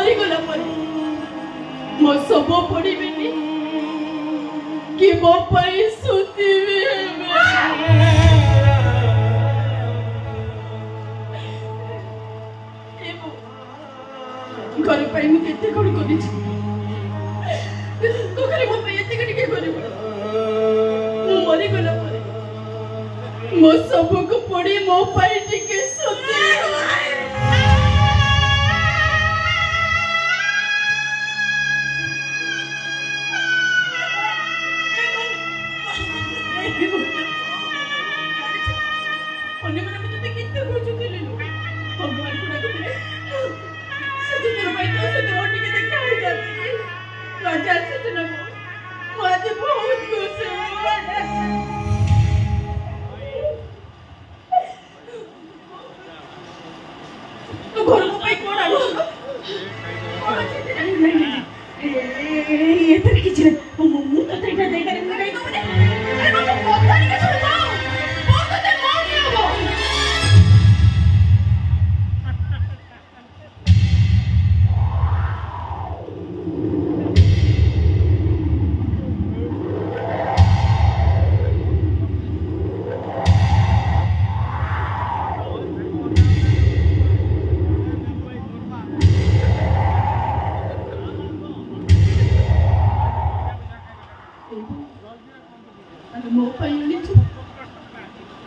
मरीगला पर मो सब पड़िबेनी कि मो पई सुतिबे घर पर मुझे एते कौन करी तो खाली मो पे एते कटी के करी मो मरी गला पर मो सब को पड़ी मो पाई टिके सुते अन्य मन में तो कितने खोज थे ले लो भगवान को डाकते से तो भाई तो से रोटी के देखा हो जाती है राजा से तो ना मुझे बहुत गुस्सा तो घर को भाई कौन आ ये तर किच मुंह तो तेरा देखा नहीं को बोले अरे वो पता नहीं कैसे जाओ बहुत तो मार दिया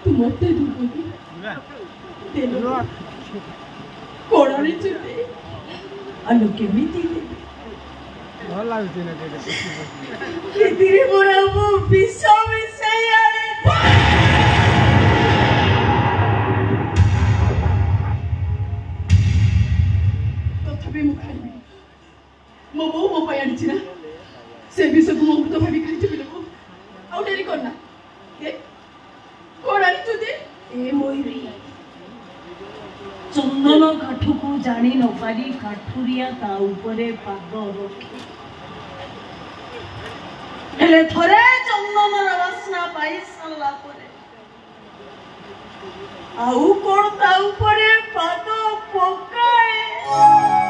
वो मोते दुबोगी तेलो कोड़ानी चुते अनु केमिति दे ଭଲ ଲାଗୁଛି ନା କେତେ ଧୀରେ ମୋରା वो विश्व विषय आले तथापि मु खाइबी मो बो मो पाई आनिछि ना से विषय को मु तो भाबी खाइछि बिलो आउ डेरी करना ए कोड़ानी चुते ए मोइरी चंदन काठ को जानी न पारी काठुरिया ता ऊपरे पाद रखे हेले थरे चंदन वासना पाई साला परे आउ कोन ता ऊपरे पाद पकाए